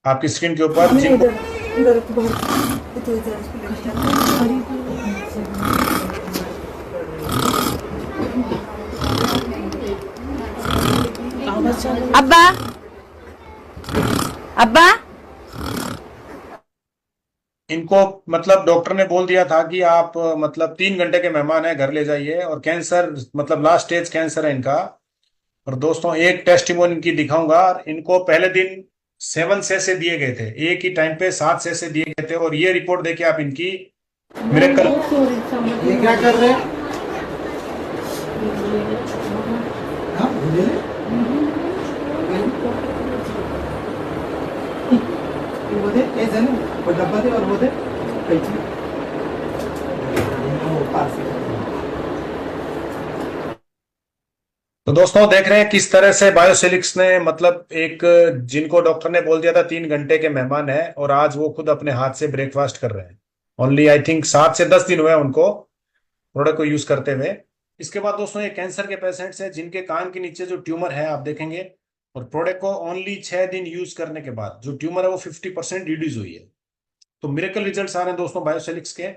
आपकी स्क्रीन के ऊपर नहीं जिनको इधर इधर बाहर तो इधर अब्बा अब्बा इनको मतलब डॉक्टर ने बोल दिया था कि आप मतलब 3 घंटे के मेहमान हैं, घर ले जाइए। और कैंसर मतलब लास्ट स्टेज कैंसर है इनका। और दोस्तों एक टेस्टिमोनी इनकी दिखाऊंगा। इनको पहले दिन 7 सैसे दिए गए थे, एक ही टाइम पे 7 सैसे दिए गए थे। और ये रिपोर्ट देखिए आप इनकी, मिरेकल। ये क्या कर रहे हैं? हाँ, बोलिए। वो दे, ये जाने, वो डब्बा दे और वो दे, कैंची। वो पास से। तो दोस्तों देख रहे हैं किस तरह से बायोसिलिक्स ने मतलब एक, जिनको डॉक्टर ने बोल दिया था 3 घंटे के मेहमान है, और आज वो खुद अपने हाथ से ब्रेकफास्ट कर रहे हैं। ओनली आई थिंक 7 से 10 दिन हुए हैं उनको प्रोडक्ट को यूज करते हुए। इसके बाद दोस्तों ये कैंसर के पेशेंट्स हैं जिनके कान के नीचे जो ट्यूमर है आप देखेंगे। और प्रोडक्ट को ओनली 6 दिन यूज करने के बाद जो ट्यूमर है वो 50% रिड्यूस हुई है। तो मिरेकल रिजल्ट्स आ रहे हैं दोस्तों बायोसिलिक्स के।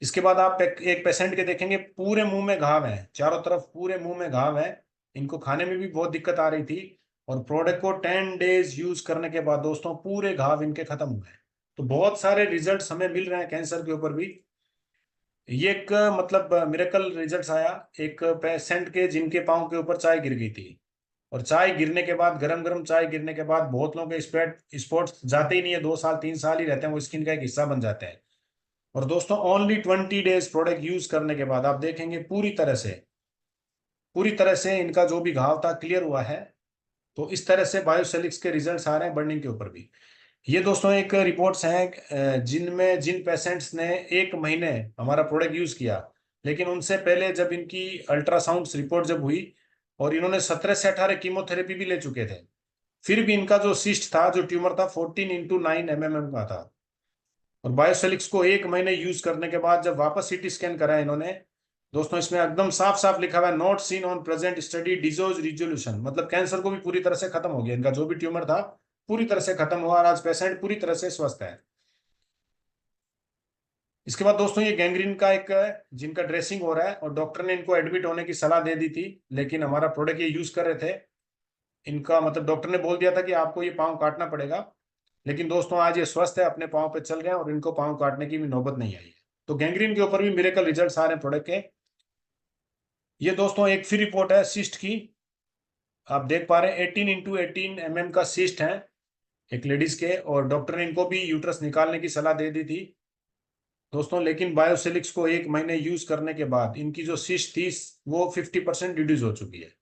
इसके बाद आप एक पेशेंट के देखेंगे पूरे मुंह में घाव है, चारों तरफ पूरे मुंह में घाव है। इनको खाने में भी बहुत दिक्कत आ रही थी। और प्रोडक्ट को 10 डेज यूज करने के बाद दोस्तों पूरे घाव इनके खत्म हुए हैं। तो बहुत सारे रिजल्ट्स हमें मिल रहे हैं कैंसर के ऊपर भी। ये एक मतलब मिरेकल रिजल्ट्स आया एक पेशेंट के जिनके पाँव के ऊपर चाय गिर गई थी। और चाय गिरने के बाद, गरम गरम चाय गिरने के बाद बहुत लोगों के स्पॉट्स जाते ही नहीं है, 2 साल 3 साल ही रहते हैं, वो स्किन का एक हिस्सा बन जाते हैं। और दोस्तों ओनली 20 डेज प्रोडक्ट यूज करने के बाद आप देखेंगे पूरी तरह से इनका जो भी घाव था क्लियर हुआ है। तो इस तरह से बायोसेलिक्स के रिजल्ट्स आ रहे हैं बर्निंग के ऊपर भी। ये दोस्तों एक रिपोर्ट्स हैं जिनमें जिन पेशेंट्स ने 1 महीने हमारा प्रोडक्ट यूज किया। लेकिन उनसे पहले जब इनकी अल्ट्रासाउंड रिपोर्ट जब हुई, और इन्होंने 17 से 18 कीमोथेरेपी भी ले चुके थे, फिर भी इनका जो सिस्ट था, जो ट्यूमर था, 14x9 mm का था। और बायोसेलिक्स को 1 महीने यूज करने के बाद जब वापस सीटी स्कैन कराया इन्होंने, दोस्तों इसमें एकदम साफ साफ लिखा हुआ है not seen on present study disease resolution. मतलब कैंसर को भी पूरी तरह से खत्म हो गया, इनका जो भी ट्यूमर था पूरी तरह से खत्म हुआ और आज पेशेंट पूरी तरह से स्वस्थ है। इसके बाद दोस्तों ये गैंग्रीन का एक जिनका ड्रेसिंग हो रहा है, और डॉक्टर ने इनको एडमिट होने की सलाह दे दी थी, लेकिन हमारा प्रोडक्ट ये यूज कर रहे थे। इनका मतलब डॉक्टर ने बोल दिया था कि आपको ये पाँव काटना पड़ेगा। लेकिन दोस्तों आज ये स्वस्थ है, अपने पाँव पे चल गए हैं, और इनको पाँव काटने की भी नौबत नहीं आई है। तो गैंग्रीन के ऊपर भी मिरेकल रिजल्ट्स आ रहे हैं प्रोडक्ट के। ये दोस्तों एक फिर रिपोर्ट है सिस्ट की। आप देख पा रहे हैं 18x18 mm का सिस्ट है एक लेडीज के, और डॉक्टर ने इनको भी यूट्रस निकालने की सलाह दे दी थी दोस्तों। लेकिन बायोसिलिक्स को 1 महीने यूज करने के बाद इनकी जो सिस्ट थी वो 50% रिड्यूस हो चुकी है।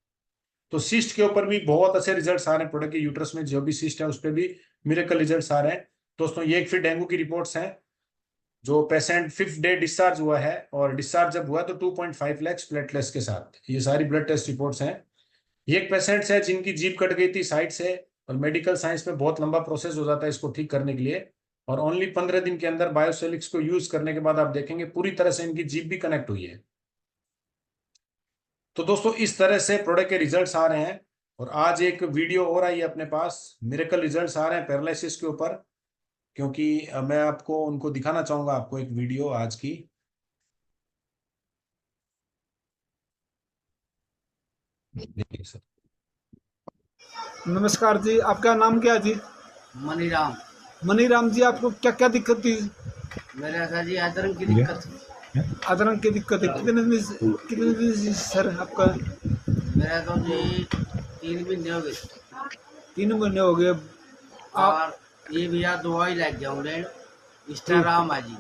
तो सिस्ट के ऊपर भी बहुत अच्छे रिजल्ट्स आ रहे हैं प्रोडक्ट के। यूट्रस में जो भी सिस्ट है उस पर भी मिरेकल रिजल्ट्स आ रहे हैं दोस्तों। ये एक फिर डेंगू की रिपोर्ट्स हैं। जो पेशेंट 5th डे डिस्चार्ज हुआ है, और डिस्चार्ज जब हुआ तो 2.5 लाख प्लेटलेट्स के साथ, ये सारी ब्लड टेस्ट रिपोर्ट्स हैं। ये एक पेशेंट है जिनकी जीभ कट गई थी साइड से, और मेडिकल साइंस में बहुत लंबा प्रोसेस हो जाता है इसको ठीक करने के लिए। और ओनली 15 दिन के अंदर बायोसेलिक्स को यूज करने के बाद आप देखेंगे पूरी तरह से इनकी जीभ भी कनेक्ट हुई है। तो दोस्तों इस तरह से प्रोडक्ट के रिजल्ट्स आ रहे हैं। और आज एक वीडियो और आई है अपने पास, मिरेकल रिजल्ट्स आ रहे हैं पैरालिसिस के ऊपर। क्योंकि मैं आपको उनको दिखाना चाहूंगा, आपको एक वीडियो आज की। देखिए सर। नमस्कार जी, आपका नाम क्या है जी? मनीराम। मनीराम जी, आपको क्या क्या दिक्कत थी? मेरे ऐसा जी अदरक की दिक्कत थी। अदरक की दिक्कत है? कितने दिन से सर आपका? मेरा तो जी 3 महीने हो गए। 3 महीने हो गए आप? और ये भैया दवाई लग जाऊँ ले राम है जी।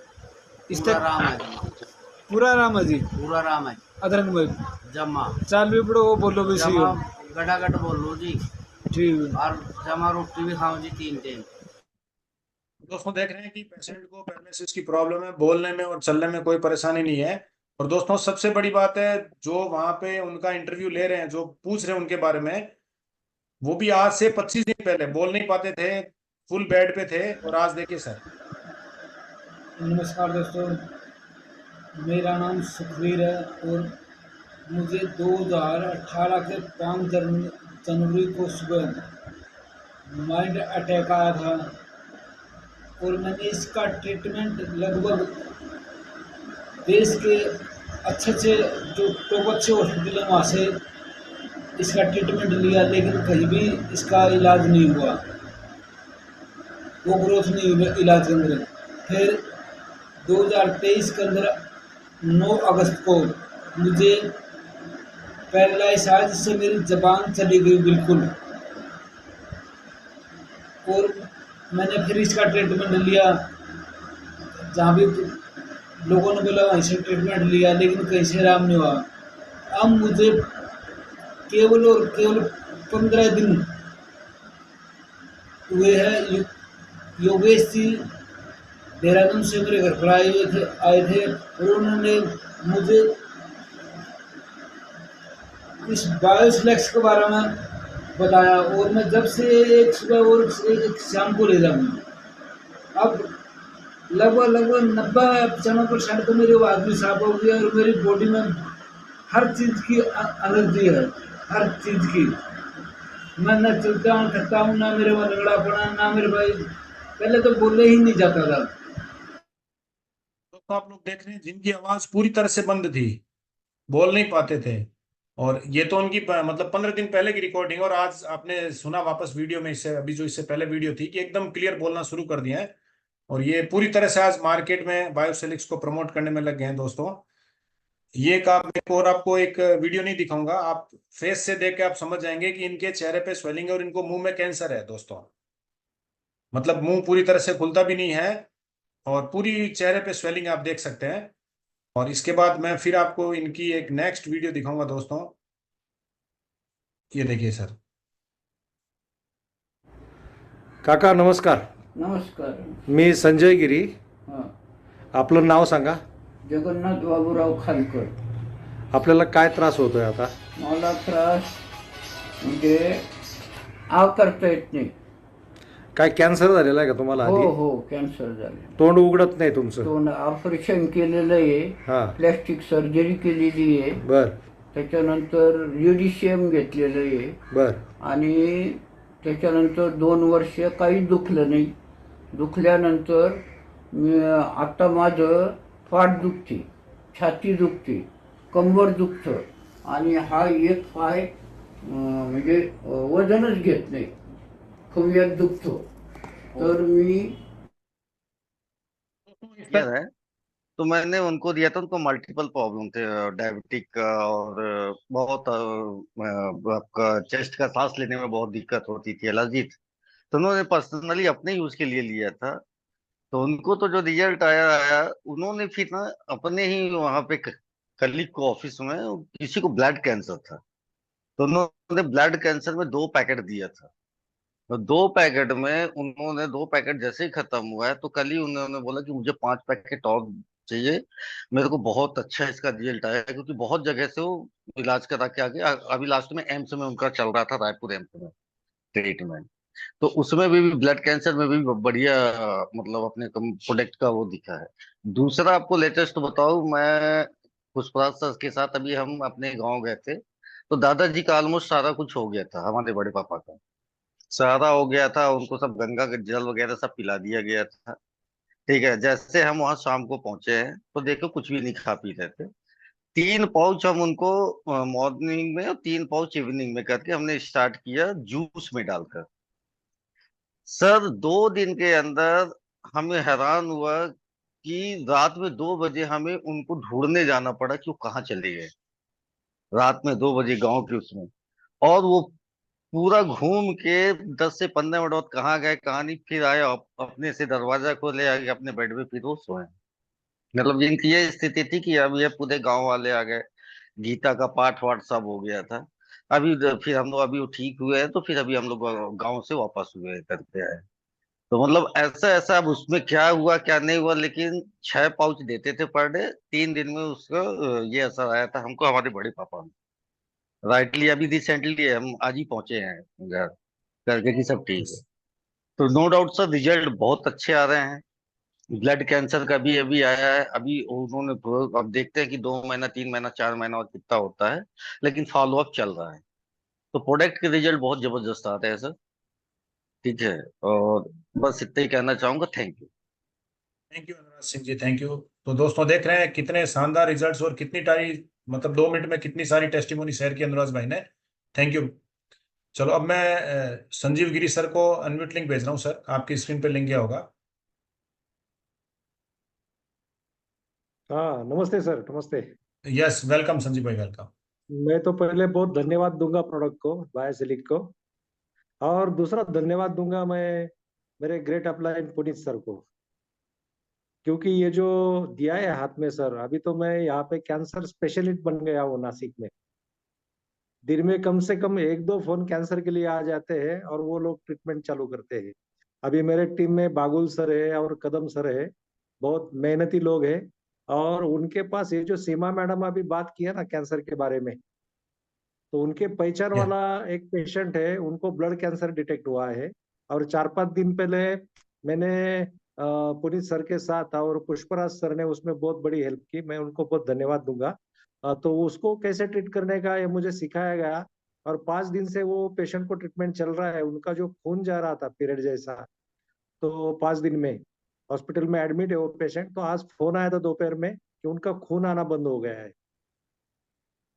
इस पूरा तक राम है जी। पूरा राम है जी पूरा राम है जी। अदरक में? जमा चाल भी पड़ो, वो बोलो भी सी जमा हो। गटागट बोल लो जी। ठीक। और जमा रोटी भी खाऊं जी 3 टाइम। दोस्तों देख रहे हैं कि पेशेंट को पैरालिसिस की प्रॉब्लम है, बोलने में और चलने में कोई परेशानी नहीं है। और दोस्तों सबसे बड़ी बात है, जो वहां पे उनका इंटरव्यू ले रहे हैं, जो पूछ रहे हैं उनके बारे में, वो भी आज से 25 दिन पहले बोल नहीं पाते थे, फुल बेड पे थे। और आज देखिए सर। नमस्कार दोस्तों, मेरा नाम सुखवीर है और मुझे 2018 के 5 जनवरी को सुबह माइंड अटैक आया था। और मैंने इसका ट्रीटमेंट लगभग देश के अच्छे अच्छे जो टॉप अच्छे हॉस्पिटल हैं वहाँ से इसका ट्रीटमेंट लिया, लेकिन कहीं भी इसका इलाज नहीं हुआ, वो ग्रोथ नहीं हुई इलाज के अंदर। फिर 2023 के अंदर 9 अगस्त को मुझे पैरालाइज आया, जिससे मेरी जबान चली गई बिल्कुल। और मैंने फिर इसका ट्रीटमेंट लिया, जहाँ भी लोगों ने बोला वहीं से ट्रीटमेंट लिया, लेकिन कहीं से आराम नहीं हुआ। अब मुझे केवल और केवल 15 दिन हुए हैं। योगेश जी देहरादून से मेरे घर पर आए थे और उन्होंने मुझे इस बायोफ्लेक्स के बारे में बताया, और मैं जब से एक सुबह और एक शाम को ले रहा हूँ। अब लगभग 90-95% तो मेरी आवाज़ भी साफ हो गई है और मेरी बॉडी में हर चीज़ की एनर्जी है, हर चीज़ की। मैं न चलता हूँ, थकता हूँ, ना मेरे में लंगड़ा पड़ा, ना मेरे भाई पहले तो बोले ही नहीं जाता था। दोस्तों आप लोग देख रहे हैं जिनकी आवाज पूरी तरह से बंद थी, बोल नहीं पाते थे, और ये तो उनकी मतलब 15 दिन पहले की रिकॉर्डिंग, और आज आपने सुना वापस वीडियो में, इससे अभी जो इससे पहले वीडियो थी कि एकदम क्लियर बोलना शुरू कर दिया है। और ये पूरी तरह से आज मार्केट में बायोसेलिक्स को प्रमोट करने में लग गए हैं दोस्तों। ये का मैं और आपको एक वीडियो नहीं दिखाऊंगा, आप फेस से देख के आप समझ जाएंगे कि इनके चेहरे पे स्वेलिंग है और इनको मुंह में कैंसर है दोस्तों। मतलब मुंह पूरी तरह से खुलता भी नहीं है और पूरी चेहरे पे स्वेलिंग आप देख सकते हैं। और इसके बाद मैं फिर आपको इनकी एक नेक्स्ट वीडियो दिखाऊंगा दोस्तों। ये देखिए सर। काका नमस्कार. नमस्कार. मी संजय गिरी. हां. आपलं नाव सांगा. जगन्नाथ बाबूराव खालकर. आपल्याला काय त्रास होतोय आता? मला त्रास म्हणजे आव करता येत नाही. काय कॅन्सर झालेला आहे का तुम्हाला हो आधी? हो कॅन्सर झाले. तोंड उघडत नाही तुमचं? तोंड ऑपरेशन केलेलं आहे. हां. प्लॅस्टिक सर्जरी केलेली आहे. बर. त्याच्यानंतर युडिशियम घेतलेलं आहे. बर. आणि त्याच्यानंतर 2 वर्ष काही दुखलं नाही. दुखल्यानंतर मी आता माझं पाठ दुखते, छाती दुखते, कंबर दुखतं आणि हा एक पाय म्हणजे वजनच घेत नाही, खवयात दुखतो. तर मी क्लियर है। तो मैंने उनको दिया था, उनको मल्टीपल प्रॉब्लम थे, डायबिटिक और बहुत आपका चेस्ट का सांस लेने में बहुत दिक्कत होती थी, एलर्जी थी। तो उन्होंने पर्सनली अपने यूज के लिए लिया था। तो उनको तो जो रिजल्ट आया आया, उन्होंने फिर ना अपने ही वहां पे कलीग को ऑफिस में किसी को ब्लड कैंसर था, तो उन्होंने ब्लड कैंसर में 2 पैकेट दिया था। तो 2 पैकेट में उन्होंने 2 पैकेट जैसे ही खत्म हुआ है, तो कल ही उन्होंने बोला कि मुझे 5 पैकेट और चाहिए। मेरे को बहुत अच्छा इसका रिजल्ट आया, क्योंकि बहुत जगह से वो इलाज करा के आगे अभी लास्ट में एम्स में उनका चल रहा था, रायपुर एम्स में ट्रीटमेंट। तो उसमें भी ब्लड कैंसर में भी बढ़िया मतलब अपने प्रोडक्ट का वो दिखा है। दूसरा आपको लेटेस्ट बताऊं, मैं पुष्पराज सर के साथ अभी हम अपने गांव गए थे, तो दादाजी का ऑलमोस्ट सारा कुछ हो गया था, हमारे बड़े पापा का सारा हो गया था, उनको सब गंगा का जल वगैरह सब पिला दिया गया था। ठीक है, जैसे हम वहां शाम को पहुंचे हैं, तो देखो कुछ भी नहीं खा पी रहे थे। 3 पाउच हम उनको मॉर्निंग में और 3 पाउच इवनिंग में करके हमने स्टार्ट किया जूस में डालकर। सर 2 दिन के अंदर हमें हैरान हुआ कि रात में 2 बजे हमें उनको ढूंढने जाना पड़ा कि वो कहाँ चले गए, रात में 2 बजे गांव के उसमें। और वो पूरा घूम के 10 से 15 मिनट बाद कहाँ गए कहाँ नहीं, फिर आए अपने से दरवाजा खोले, आके अपने बेड पे फिर वो सोए। मतलब जिनकी ये स्थिति थी कि अब ये पूरे गांव वाले आ गए, गीता का पाठ वाठ सब हो गया था। अभी फिर हम लोग अभी वो ठीक हुए हैं, तो फिर अभी हम लोग गांव से वापस हुए करके आए। तो मतलब ऐसा ऐसा, अब उसमें क्या हुआ क्या नहीं हुआ, लेकिन 6 पाउच देते थे पर डे, 3 दिन में उसका ये असर आया था हमको, हमारे बड़े पापा में। राइटली अभी रिसेंटली हम आज ही पहुंचे हैं घर करके कि सब ठीक है। तो नो डाउट सर रिजल्ट बहुत अच्छे आ रहे हैं। ब्लड कैंसर का भी अभी आया है, अभी उन्होंने अब देखते हैं कि 2 महीना 3 महीना 4 महीना और कितना होता है, लेकिन फॉलोअप चल रहा है। तो प्रोडक्ट के रिजल्ट बहुत जबरदस्त आते हैं सर। ठीक है, और बस इतना ही कहना चाहूंगा, thank you. Thank you Anurag Singh ji, thank you. तो दोस्तों देख रहे हैं कितने शानदार रिजल्ट्स और कितनी सारी, मतलब 2 मिनट में कितनी सारी टेस्टिमोनी शेयर की अनुराग भाई ने। Thank you. चलो अब मैं संजीव गिरी सर को अनम्यूट लिंक भेज रहा हूँ सर, आपकी स्क्रीन पे लिंक गया होगा। हाँ, नमस्ते सर, नमस्ते। यस, वेलकम संजीव भाई, वेलकम। मैं तो पहले बहुत धन्यवाद दूंगा प्रोडक्ट को, बायोसिलिक को। और दूसरा धन्यवाद दूंगा मैं मेरे ग्रेट अपलाइन पुनीत सर को, क्योंकि ये जो दिया है हाथ में सर, अभी तो मैं यहाँ पे कैंसर स्पेशलिस्ट बन गया हूँ नासिक में। दिन में कम से कम एक दो फोन कैंसर के लिए आ जाते हैं और वो लोग ट्रीटमेंट चालू करते हैं। अभी मेरे टीम में बागुल सर है और कदम सर है, बहुत मेहनती लोग हैं। और उनके पास ये जो सीमा मैडम अभी बात किया ना कैंसर के बारे में, तो उनके पहचान या वाला एक पेशेंट है, उनको ब्लड कैंसर डिटेक्ट हुआ है। और 4-5 दिन पहले मैंने पुनीत सर के साथ और पुष्पराज सर ने उसमें बहुत बड़ी हेल्प की, मैं उनको बहुत धन्यवाद दूंगा। तो उसको कैसे ट्रीट करने का ये मुझे सिखाया गया। और 5 दिन से वो पेशेंट को ट्रीटमेंट चल रहा है, उनका जो खून जा रहा था पीरियड जैसा, तो 5 दिन में हॉस्पिटल में एडमिट है वो पेशेंट। तो आज फोन आया था दोपहर में कि उनका खून आना बंद हो गया है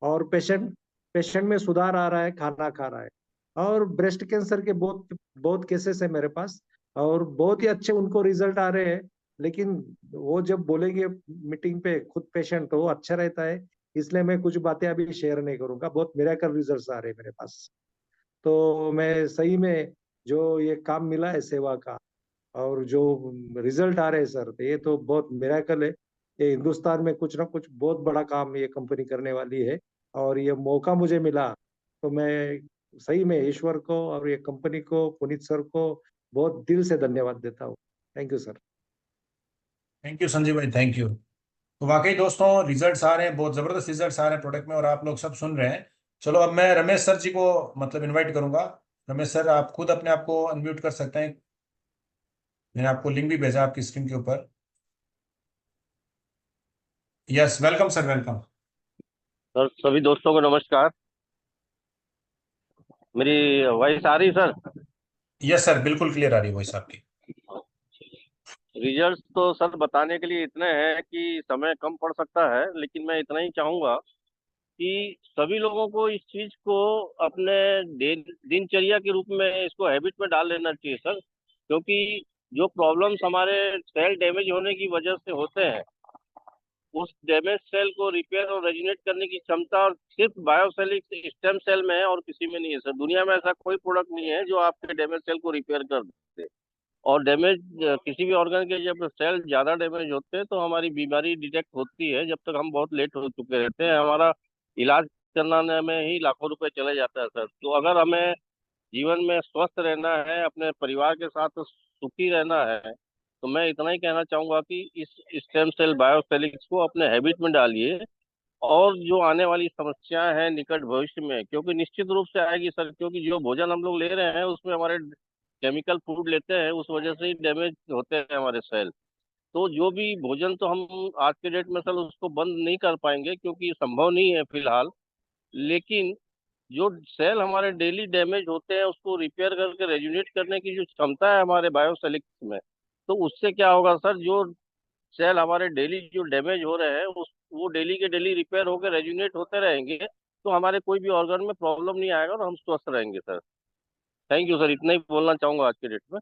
और पेशेंट पेशेंट में सुधार आ रहा है, खाना खा रहा है। और ब्रेस्ट कैंसर के बहुत बहुत केसेस है मेरे पास, और बहुत ही अच्छे उनको रिजल्ट आ रहे हैं। लेकिन वो जब बोलेंगे मीटिंग पे खुद पेशेंट, तो वो अच्छा रहता है। इसलिए मैं कुछ बातें अभी शेयर नहीं करूंगा, बहुत मिरेकल रिजल्ट्स आ रहे हैं मेरे पास। तो मैं सही में जो ये काम मिला है सेवा का, और जो रिजल्ट आ रहे हैं सर, तो ये तो बहुत मिरेकल है। ये हिंदुस्तान में कुछ ना कुछ बहुत बड़ा काम ये कंपनी करने वाली है। और ये मौका मुझे मिला, तो मैं सही में ईश्वर को और ये कंपनी को, पुनीत सर को बहुत दिल से धन्यवाद देता हूँ। Thank you sir. Thank you Sanjeev भाई, थैंक यू। तो वाकई दोस्तों रिजल्ट्स आ रहे हैं, बहुत जबरदस्त रिजल्ट्स आ रहे हैं प्रोडक्ट में, और आप लोग सब सुन रहे हैं। चलो अब मैं रमेश सर जी को मतलब इनवाइट करूंगा। रमेश सर, आप खुद अपने आप को अनम्यूट कर सकते हैं। मैंने आपको लिंक भी भेजा आपकी स्क्रीन के ऊपर। Yes, welcome sir, welcome. Sir सभी दोस्तों को नमस्कार। मेरी वॉइस आ रही सर? यस सर, बिल्कुल क्लियर आ रही है वॉइस आपकी। रिजल्ट्स तो सर बताने के लिए इतने हैं कि समय कम पड़ सकता है, लेकिन मैं इतना ही चाहूंगा कि सभी लोगों को इस चीज को अपने दिनचर्या के रूप में, इसको हैबिट में डाल लेना चाहिए सर। क्योंकि जो प्रॉब्लम्स हमारे सेल डैमेज होने की वजह से होते हैं, उस डैमेज सेल को रिपेयर और रेजिनेट करने की क्षमता और सिर्फ बायोसेलिक स्टेम सेल में है और किसी में नहीं है सर। दुनिया में ऐसा कोई प्रोडक्ट नहीं है जो आपके डैमेज सेल को रिपेयर कर दे। और डैमेज किसी भी ऑर्गन के जब सेल ज्यादा डैमेज होते हैं तो हमारी बीमारी डिटेक्ट होती है, जब तक हम बहुत लेट हो चुके रहते हैं। हमारा इलाज कराने में ही लाखों रुपए चले जाता है सर। तो अगर हमें जीवन में स्वस्थ रहना है, अपने परिवार के साथ सुखी रहना है, तो मैं इतना ही कहना चाहूंगा कि इस स्टेम सेल बायोसेलिक्स को अपने हैबिट में डालिए। और जो आने वाली समस्याएं हैं निकट भविष्य में, क्योंकि निश्चित रूप से आएगी सर, क्योंकि जो भोजन हम लोग ले रहे हैं उसमें हमारे केमिकल फूड लेते हैं, उस वजह से ही डैमेज होते हैं हमारे सेल। तो जो भी भोजन, तो हम आज के डेट में सर उसको बंद नहीं कर पाएंगे क्योंकि संभव नहीं है फिलहाल। लेकिन जो सेल हमारे डेली डैमेज होते हैं उसको रिपेयर करके रेजुनेट करने की जो क्षमता है हमारे बायोसेलिक्स में, तो उससे क्या होगा सर, जो सेल हमारे डेली जो डैमेज हो रहे हैं उस वो डेली के डेली रिपेयर होकर रेजुनेट होते रहेंगे, तो हमारे कोई भी ऑर्गन में प्रॉब्लम नहीं आएगा और हम स्वस्थ रहेंगे सर। थैंक यू सर, इतना ही बोलना चाहूंगा आज के डेट में।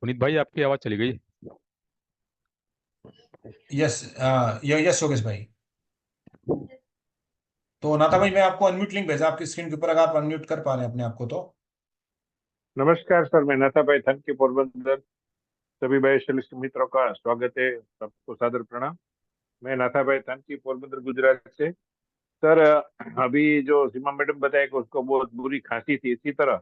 पुनीत भाई आपकी आवाज चली गई। यस, यस योगेश भाई। तो नाता भाई, मैं आपको अनम्यूट लिंक भेजा आपकी स्क्रीन के ऊपर, अगर आप अनम्यूट कर पा रहे हैं अपने आप को तो। नमस्कार सर, मैं नाथा भाई थनकी पोरबंदर। सभी बायोशलिस्ट मित्रों का स्वागत है, सबको सादर प्रणाम। मैं नाथा भाई थनकी पोरबंदर गुजरात से। सर, अभी जो सीमा मैडम बताया कि उसको बहुत बुरी खांसी थी, इसी तरह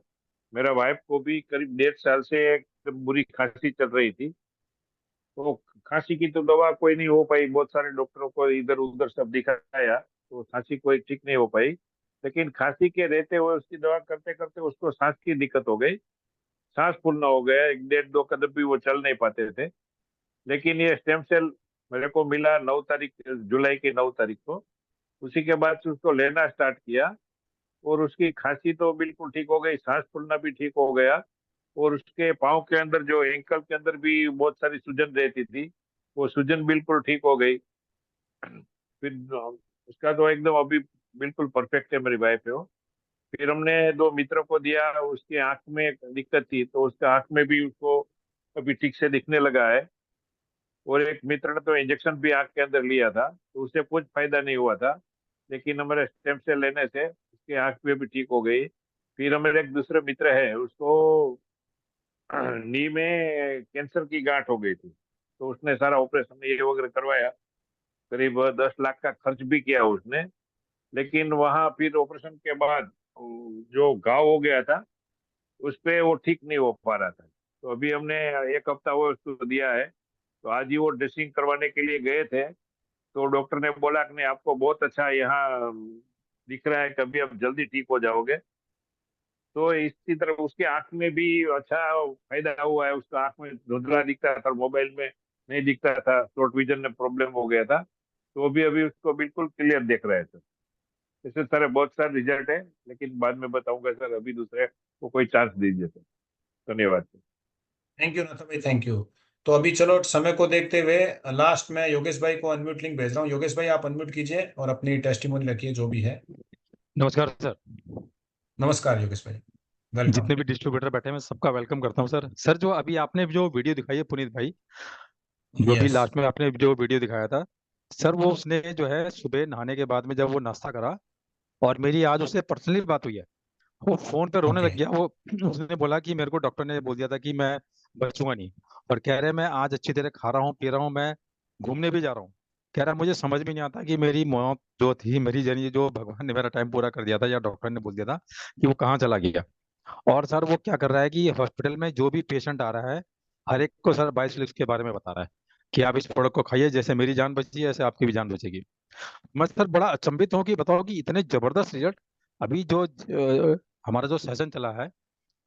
मेरा वाइफ को भी करीब 1.5 साल से एक बुरी खांसी चल रही थी। तो खांसी की तो दवा कोई नहीं हो पाई, बहुत सारे डॉक्टरों को इधर उधर सब दिखाया, तो खांसी कोई ठीक नहीं हो पाई। लेकिन खांसी के रहते हुए उसकी दवा करते करते उसको सांस की दिक्कत हो गई, सांस फूलना हो गया, 1 1.5 2 कदम भी वो चल नहीं पाते थे। लेकिन ये स्टेम सेल मेरे को मिला 9 तारीख, जुलाई की 9 तारीख को। उसी के बाद से उसको लेना स्टार्ट किया और उसकी खांसी तो बिल्कुल ठीक हो गई, सांस फूलना भी ठीक हो गया, और उसके पाँव के अंदर जो एंकल के अंदर भी बहुत सारी सूजन रहती थी, वो सूजन बिल्कुल ठीक हो गई। फिर उसका तो एकदम अभी बिल्कुल परफेक्ट है, मेरी वाइफ है वो। फिर हमने 2 मित्रों को दिया, उसकी आंख में एक दिक्कत थी तो उसके आंख में भी उसको अभी ठीक से दिखने लगा है। और एक मित्र ने तो इंजेक्शन भी आंख के अंदर लिया था तो उससे कुछ फायदा नहीं हुआ था, लेकिन हमारे स्टेम सेल लेने से उसकी आंख में भी ठीक हो गई। फिर हमारे एक दूसरे मित्र है, उसको नी में कैंसर की गांठ हो गई थी, तो उसने सारा ऑपरेशन ये वगैरह करवाया, करीब 10 लाख का खर्च भी किया उसने। लेकिन वहां फिर ऑपरेशन के बाद जो घाव हो गया था उस पे वो ठीक नहीं हो पा रहा था, तो अभी हमने 1 हफ्ता वो उसको दिया है। तो आज ही वो ड्रेसिंग करवाने के लिए गए थे, तो डॉक्टर ने बोला कि नहीं, आपको बहुत अच्छा यहाँ दिख रहा है, कभी आप जल्दी ठीक हो जाओगे। तो इसी तरह उसके आंख में भी अच्छा फायदा हुआ है, उसका आंख में धुंधला दिखता था, मोबाइल में नहीं दिखता था, शॉर्ट विजन में प्रॉब्लम हो गया था, तो अभी अभी उसको बिल्कुल क्लियर देख रहे हैं सर। इससे सारे बहुत सारे रिजल्ट है, लेकिन बाद में बताऊंगा सर, अभी दूसरे को कोई चांस दीजिए सर। धन्यवाद सर। थैंक यू नाथा भाई, थैंक यू। तो अभी चलो समय को देखते हुए लास्ट में योगेश भाई को अनम्यूट लिंक भेज रहा हूँ। योगेश भाई आप अनम्यूट कीजिए और अपनी टेस्टिमोनी रखिए जो भी है। नमस्कार सर। नमस्कार योगेश भाई, वेलकम। जितने भी डिस्ट्रीब्यूटर बैठे हैं मैं सबका वेलकम करता हूं सर। सर जो अभी आपने जो वीडियो दिखाई है पुनीत भाई, जो भी यस। लास्ट में आपने जो वीडियो दिखाया था सर, वो उसने जो है सुबह नहाने के बाद में जब वो नाश्ता करा, और मेरी आज उससे पर्सनली बात हुई है, वो फोन पे रोने ओके। लग गया। वो उसने बोला कि मेरे को डॉक्टर ने बोल दिया था कि मैं बचूंगा नहीं, और कह रहे मैं आज अच्छी तरह खा रहा हूँ पी रहा हूँ, मैं घूमने भी जा रहा हूँ। कह रहा मुझे समझ में नहीं आता कि मेरी मौत जो थी, मेरी जर्नी जो भगवान ने मेरा टाइम पूरा कर दिया था या डॉक्टर ने बोल दिया था, कि वो कहाँ चला गया। और सर वो क्या कर रहा है कि हॉस्पिटल में जो भी पेशेंट आ रहा है, हर एक को सर बायोस्लिप्स के बारे में बता रहा है कि आप इस प्रोडक्ट को खाइए, जैसे मेरी जान बची है ऐसे आपकी भी जान बचेगी। मैं सर बड़ा अचंभित हूँ कि बताओ कि इतने जबरदस्त रिजल्ट। अभी जो हमारा जो सेशन चला है,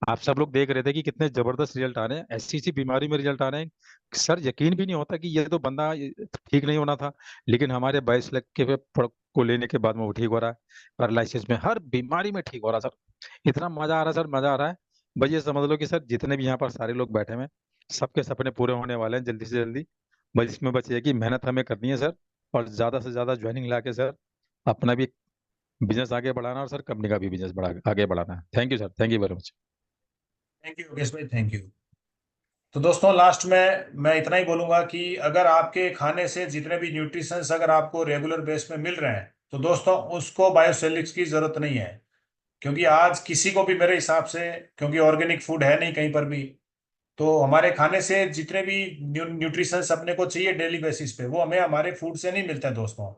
आप सब लोग देख रहे थे कि कितने जबरदस्त रिजल्ट आ रहे हैं, ऐसी सी बीमारी में रिजल्ट आ रहे हैं। सर यकीन भी नहीं होता कि ये तो बंदा ठीक नहीं होना था, लेकिन हमारे 22 लाख के प्रोडक्ट को लेने के बाद में वो ठीक हो रहा है। पैरालिसिस में, हर बीमारी में ठीक हो रहा है सर। इतना मजा आ रहा है सर, मजा आ रहा है। बस ये समझ लो कि सर जितने भी यहाँ पर सारे लोग बैठे हुए हैं, सबके सपने पूरे होने वाले हैं जल्दी से जल्दी। बस इसमें बस ये है कि मेहनत हमें करनी है सर, और ज्यादा से ज्यादा ज्वाइनिंग ला के सर अपना भी बिजनेस आगे बढ़ाना, और सर कंपनी का भी बिजनेस आगे बढ़ाना है। Thank you sir, thank you very much. Thank you Yogesh भाई, थैंक यू। तो दोस्तों लास्ट में मैं इतना ही बोलूंगा कि अगर आपके खाने से जितने भी न्यूट्रिशंस अगर आपको रेगुलर बेस में मिल रहे हैं, तो दोस्तों उसको बायोसेलिक्स की जरूरत नहीं है। क्योंकि आज किसी को भी मेरे हिसाब से, क्योंकि ऑर्गेनिक फूड है नहीं कहीं पर भी, तो हमारे खाने से जितने भी न्यूट्रिशंस अपने को चाहिए डेली बेसिस पे, वो हमें हमारे फूड से नहीं मिलते हैं दोस्तों।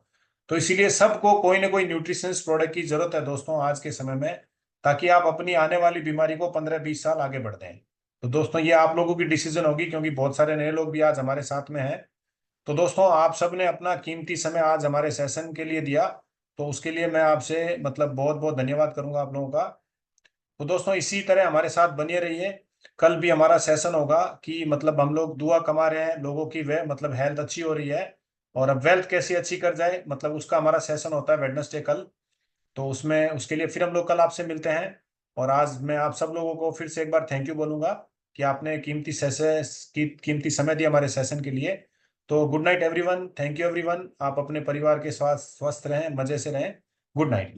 तो इसीलिए सबको कोई ना कोई न्यूट्रिशंस प्रोडक्ट की जरूरत है दोस्तों आज के समय में, ताकि आप अपनी आने वाली बीमारी को 15-20 साल आगे बढ़ दें। तो दोस्तों ये आप लोगों की डिसीजन होगी, क्योंकि बहुत सारे नए लोग भी आज हमारे साथ में हैं। तो दोस्तों आप सब ने अपना कीमती समय आज हमारे सेशन के लिए दिया, तो उसके लिए मैं आपसे मतलब बहुत बहुत धन्यवाद करूंगा आप लोगों का। तो दोस्तों इसी तरह हमारे साथ बने रहिए। कल भी हमारा सेशन होगा कि मतलब हम लोग दुआ कमा रहे हैं लोगों की, वे मतलब हेल्थ अच्छी हो रही है, और अब वेल्थ कैसी अच्छी कर जाए, मतलब उसका हमारा सेशन होता है वेडनेसडे कल। तो उसमें उसके लिए फिर हम लोग कल आपसे मिलते हैं। और आज मैं आप सब लोगों को फिर से एक बार थैंक यू बोलूंगा कि आपने कीमती समय दिया हमारे सेशन के लिए। तो good night everyone, thank you everyone. आप अपने परिवार के स्वास्थ्य स्वस्थ रहें, मजे से रहें। Good night.